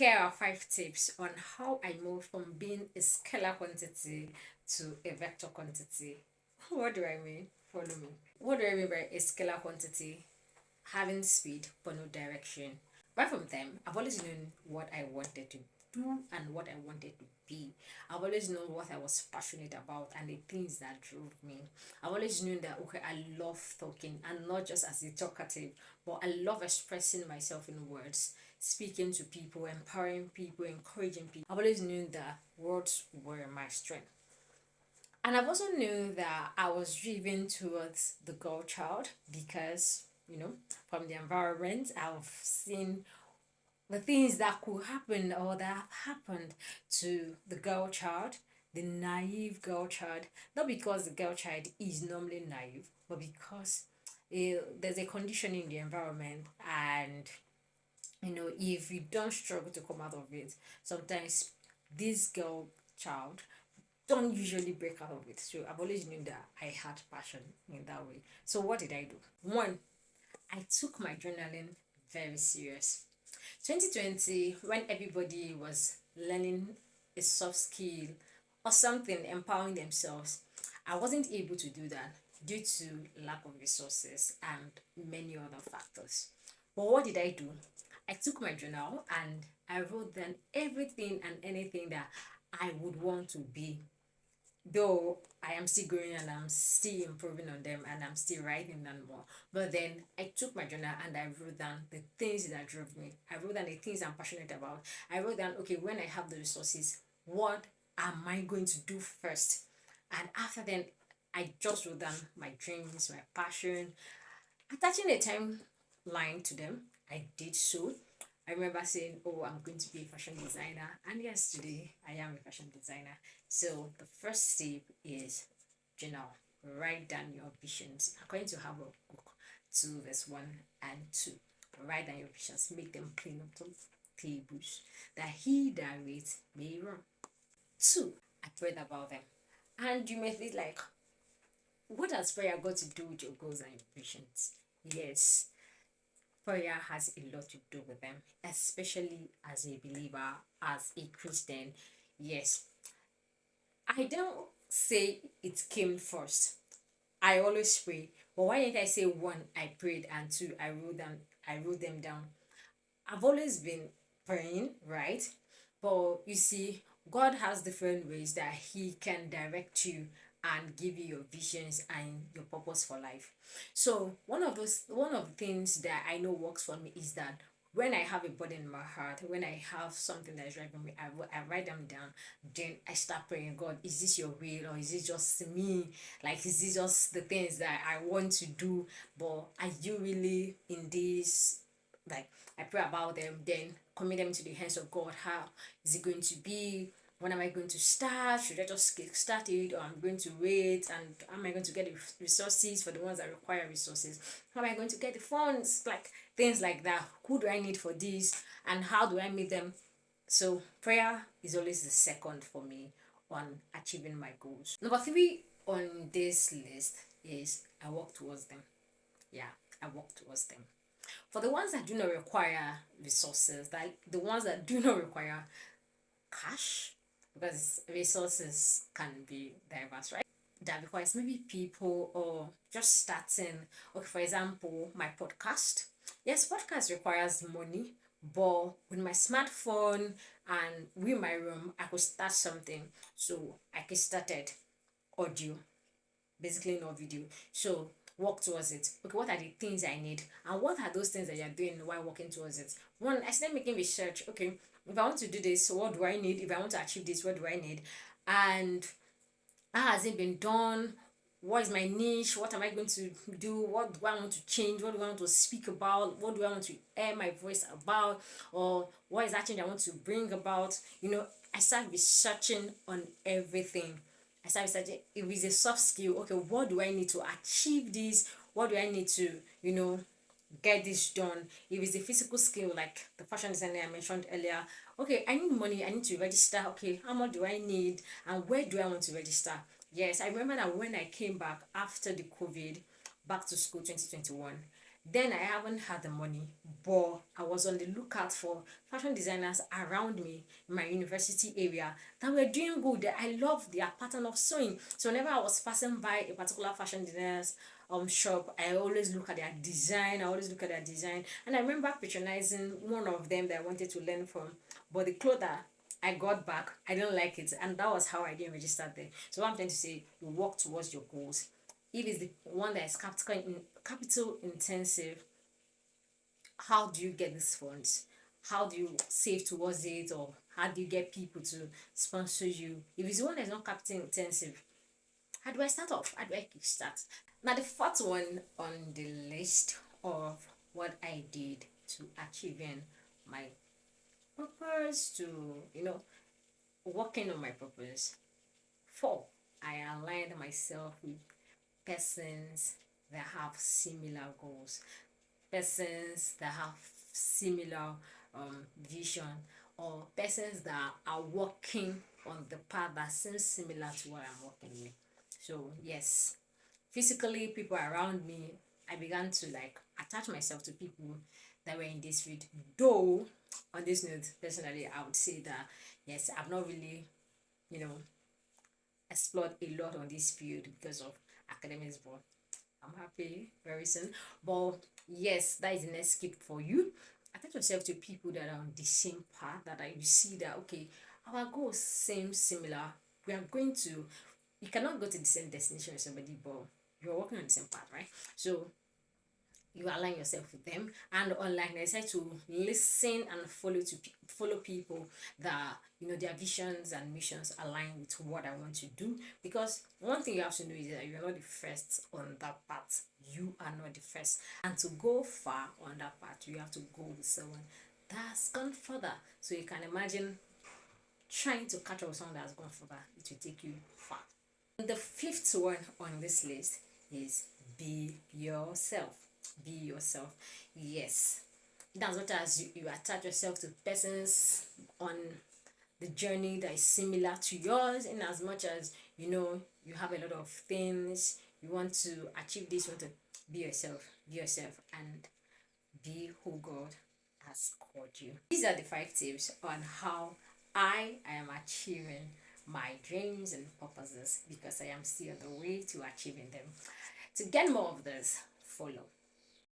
Here are 5 tips on how I moved from being a scalar quantity to a vector quantity. What do I mean? Follow me. What do I mean by a scalar quantity? Having speed but no direction. Right from them, I've always known what I wanted to do and what I wanted to be. I've always known what I was passionate about and the things that drove me. I've always known that okay, I love talking and not just as a talkative, but I love expressing myself in words, speaking to people, empowering people, encouraging people. I've always known that words were my strength. And I've also known that I was driven towards the girl child because, from the environment, I've seen the things that could happen or that have happened to the girl child, the naive girl child. Not because the girl child is normally naive, but because there's a condition in the environment, and if you don't struggle to come out of it, sometimes this girl child don't usually break out of it. So I've always known that I had passion in that way. So what did I do? One, I took my journaling very serious. 2020, when everybody was learning a soft skill or something, empowering themselves, I wasn't able to do that due to lack of resources and many other factors. But what did I do? I took my journal and I wrote down everything and anything that I would want to be, though I am still growing and I'm still improving on them and I'm still writing them more. But then I took my journal and I wrote down the things that drove me. I wrote down the things I'm passionate about. I wrote down, okay, when I have the resources, what am I going to do first? And after then, I just wrote down my dreams, my passion, attaching a timeline to them. I did so. I remember saying, oh, I'm going to be a fashion designer. And yes, today I am a fashion designer. So the first step is journal. Write down your visions. I'm going to have a book 2 verse 1 and 2. Write down your visions. Make them plain up on tables. That he that reads may run. 2. I prayed about them. And you may feel like, what has prayer got to do with your goals and your visions? Yes, prayer has a lot to do with them, especially as a believer, as a Christian. Yes, I don't say it came first. I always pray. But why didn't I say one, I prayed, and two, I wrote them down. I've always been praying, right? But you see, God has different ways that He can direct you and give you your visions and your purpose for life. So one of the things that I know works for me is that when I have a burden in my heart, when I have something that is driving me, I write them down. Then I start praying, God, is this your will or is it just me? Like, is this just the things that I want to do? But are you really in this? Like, I pray about them, then commit them to the hands of God. How is it going to be? When am I going to start? Should I just get started, or I'm going to wait? And am I going to get the resources for the ones that require resources? How am I going to get the funds? Like things like that. Who do I need for this? And how do I meet them? So prayer is always the second for me on achieving my goals. Number 3 on this list is I work towards them. Yeah, I work towards them. For the ones that do not require resources, like the ones that do not require cash, because resources can be diverse, right? That requires maybe people or just starting. Okay, for example, my podcast. Yes, podcast requires money, but with my smartphone and with my room, I could start something. So I could started audio, basically no video. So work towards it. Okay, what are the things I need? And what are those things that you're doing while working towards it? One, I started making research. Okay, if I want to do this, what do I need? If I want to achieve this, what do I need? And how has it been done? What is my niche? What am I going to do? What do I want to change? What do I want to speak about? What do I want to air my voice about? Or what is that change I want to bring about? I start researching on everything. I start researching if it's a soft skill. Okay, what do I need to achieve this? What do I need to, get this done? If it's a physical skill, like the fashion designer I mentioned earlier, okay, I need money, I need to register. Okay, how much do I need and where do I want to register? Yes, I remember that when I came back after the COVID, back to school 2021, Then I haven't had the money, but I was on the lookout for fashion designers around me in my university area that were doing good. I love their pattern of sewing. So whenever I was passing by a particular fashion designer's shop, I always look at their design. And I remember patronizing one of them that I wanted to learn from. But the clothes that I got back, I didn't like it, and that was how I didn't register there. So what I'm trying to say, you work towards your goals. If it's the one that is capital intensive, how do you get these funds? How do you save towards it, or how do you get people to sponsor you? If it's the one that's not capital intensive, how do I start off? How do I kickstart? Now the fourth one on the list of what I did to achieving my purpose, to working on my purpose. Four, I aligned myself with persons that have similar goals, persons that have similar vision, or persons that are walking on the path that seems similar to what I'm walking with. So yes, physically, people around me, I began to like attach myself to people that were in this field. Though on this note, personally, I would say that yes, I've not really, you know, explored a lot on this field because of academics, but I'm happy very soon. But yes, that is the next skip for you. Attach yourself to people that are on the same path, that you see that okay, our goals seem similar. We are going to, you cannot go to the same destination with somebody, but you're working on the same path, right? So you align yourself with them, and online I decide to listen and follow people that their visions and missions align with what I want to do. Because one thing you have to know is that you're not the first on that path. You are not the first, and to go far on that path you have to go with someone that's gone further. So you can imagine trying to catch up with someone that's gone further, it will take you far. The fifth one on this list is be yourself. Be yourself. Yes. That's what as you attach yourself to persons on the journey that is similar to yours, in as much as you have a lot of things you want to achieve. This, you want to be yourself, and be who God has called you. These are the 5 tips on how I am achieving my dreams and purposes, because I am still on the way to achieving them. To get more of this, follow.